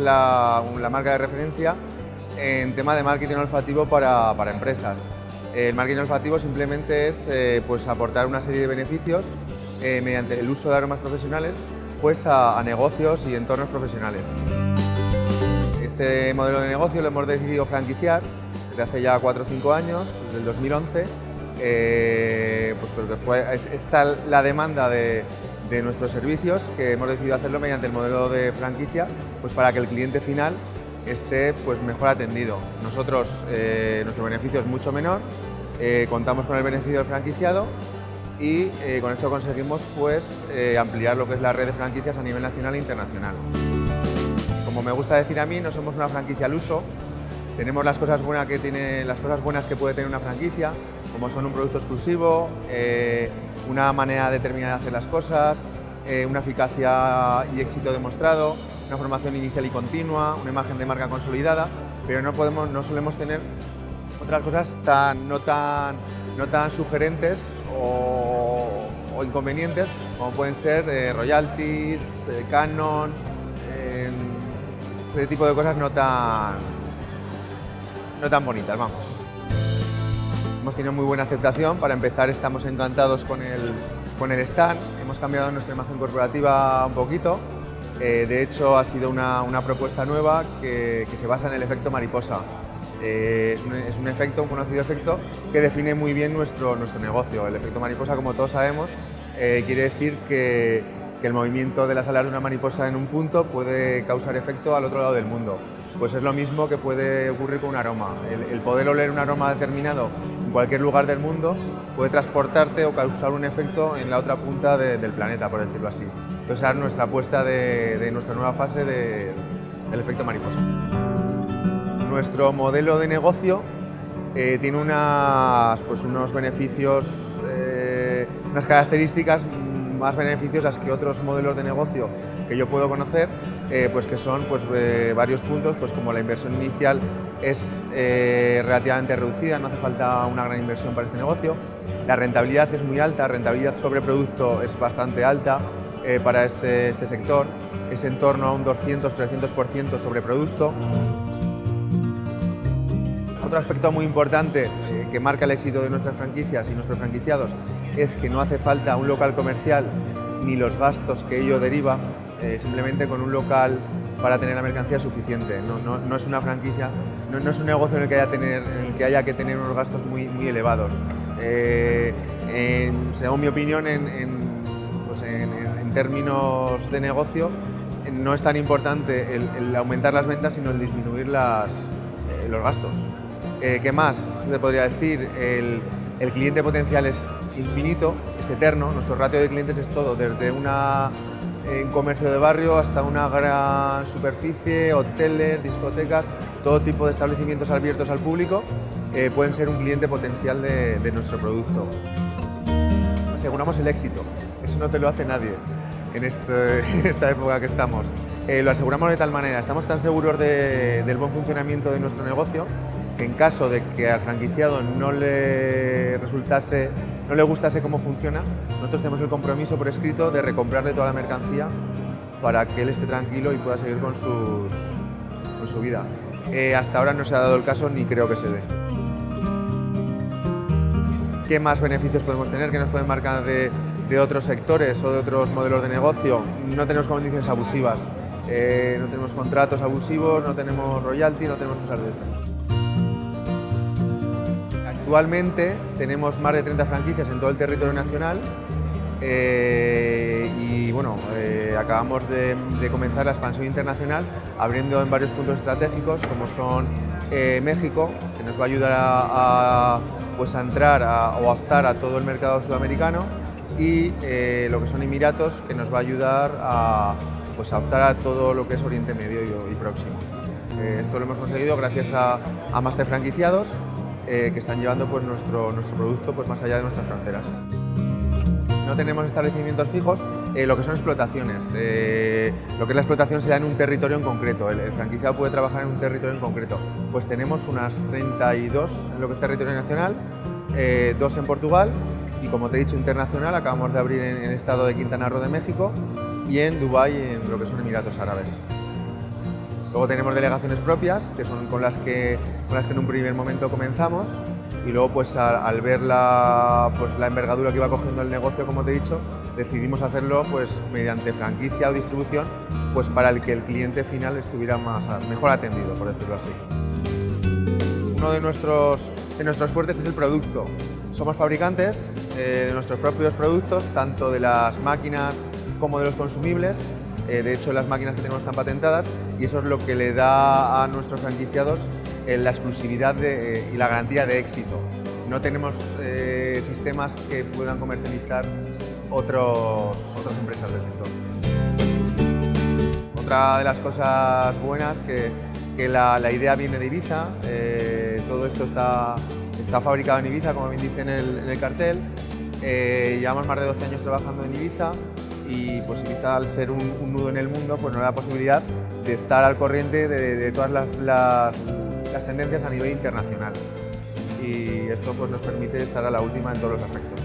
la marca de referencia en tema de marketing olfativo para empresas. El marketing olfativo simplemente es pues aportar una serie de beneficios mediante el uso de aromas profesionales pues a negocios y entornos profesionales. Este modelo de negocio lo hemos decidido franquiciar desde hace ya 4 o 5 años, desde el 2011. Pues porque es tal la demanda de nuestros servicios que hemos decidido hacerlo mediante el modelo de franquicia, pues para que el cliente final esté pues mejor atendido. Nosotros, nuestro beneficio es mucho menor, contamos con el beneficio del franquiciado y con esto conseguimos pues ampliar lo que es la red de franquicias a nivel nacional e internacional. Como me gusta decir a mí, no somos una franquicia al uso, tenemos las cosas buenas que puede tener una franquicia, como son un producto exclusivo, una manera determinada de hacer las cosas, una eficacia y éxito demostrado, una formación inicial y continua, una imagen de marca consolidada, pero no solemos tener otras cosas no tan sugerentes o inconvenientes como pueden ser royalties, canon, ese tipo de cosas no tan bonitas, vamos. Hemos tenido muy buena aceptación. Para empezar, estamos encantados con el stand. Hemos cambiado nuestra imagen corporativa un poquito. De hecho, ha sido una propuesta nueva que se basa en el efecto mariposa. Es un conocido efecto que define muy bien nuestro negocio. El efecto mariposa, como todos sabemos, quiere decir que el movimiento de las alas de una mariposa en un punto puede causar efecto al otro lado del mundo. Pues es lo mismo que puede ocurrir con un aroma. El poder oler un aroma determinado en cualquier lugar del mundo puede transportarte o causar un efecto en la otra punta del planeta, por decirlo así. Entonces, es nuestra apuesta de nuestra nueva fase del efecto mariposa. Nuestro modelo de negocio tiene unos beneficios, unas características más beneficiosas que otros modelos de negocio que yo puedo conocer, pues que son varios puntos, pues como la inversión inicial es relativamente reducida, no hace falta una gran inversión para este negocio. La rentabilidad es muy alta, rentabilidad sobre producto es bastante alta para este sector, es en torno a un 200-300% sobre producto. Otro aspecto muy importante que marca el éxito de nuestras franquicias y nuestros franquiciados es que no hace falta un local comercial ni los gastos que ello deriva, simplemente con un local para tener la mercancía es suficiente. No es una franquicia, no es un negocio en el que haya que tener unos gastos muy elevados. Según mi opinión, en términos de negocio, no es tan importante el aumentar las ventas, sino el disminuir los gastos. ¿Qué más se podría decir? El cliente potencial es infinito, es eterno. Nuestro ratio de clientes es todo, desde un comercio de barrio hasta una gran superficie, hoteles, discotecas, todo tipo de establecimientos abiertos al público pueden ser un cliente potencial de nuestro producto. Aseguramos el éxito, eso no te lo hace nadie en esta época que estamos. Lo aseguramos de tal manera, estamos tan seguros del buen funcionamiento de nuestro negocio que en caso de que al franquiciado no le gustase cómo funciona, nosotros tenemos el compromiso por escrito de recomprarle toda la mercancía para que él esté tranquilo y pueda seguir con su vida. Hasta ahora no se ha dado el caso ni creo que se dé. ¿Qué más beneficios podemos tener? ¿Qué nos pueden marcar de otros sectores o de otros modelos de negocio? No tenemos condiciones abusivas, no tenemos contratos abusivos, no tenemos royalty, no tenemos cosas de esto. Actualmente tenemos más de 30 franquicias en todo el territorio nacional y bueno, acabamos de comenzar la expansión internacional abriendo en varios puntos estratégicos como son México, que nos va a ayudar a entrar o optar a todo el mercado sudamericano, y lo que son Emiratos, que nos va a ayudar a optar a todo lo que es Oriente Medio y Próximo. Esto lo hemos conseguido gracias a máster franquiciados que están llevando nuestro producto más allá de nuestras fronteras. No tenemos establecimientos fijos, lo que son explotaciones. Lo que es la explotación se da en un territorio en concreto, el franquiciado puede trabajar en un territorio en concreto. Pues tenemos unas 32 en lo que es territorio nacional, 2 en Portugal y, como te he dicho, internacional. Acabamos de abrir en el estado de Quintana Roo de México y en Dubái, en lo que son Emiratos Árabes. Luego tenemos delegaciones propias, que son con las que en un primer momento comenzamos, y luego pues al ver la envergadura que iba cogiendo el negocio, como te he dicho, decidimos hacerlo pues mediante franquicia o distribución, pues para que el cliente final estuviera mejor atendido, por decirlo así. Uno de nuestros fuertes es el producto. Somos fabricantes de nuestros propios productos, tanto de las máquinas como de los consumibles. De hecho, las máquinas que tenemos están patentadas y eso es lo que le da a nuestros franquiciados la exclusividad y la garantía de éxito. No tenemos sistemas que puedan comercializar otras empresas del sector. Otra de las cosas buenas que la idea viene de Ibiza. Todo esto está fabricado en Ibiza, como bien dice en el cartel. Llevamos más de 12 años trabajando en Ibiza y pues Ibiza, al ser un nudo en el mundo, pues nos da la posibilidad de estar al corriente de todas las tendencias a nivel internacional. Y esto pues nos permite estar a la última en todos los aspectos.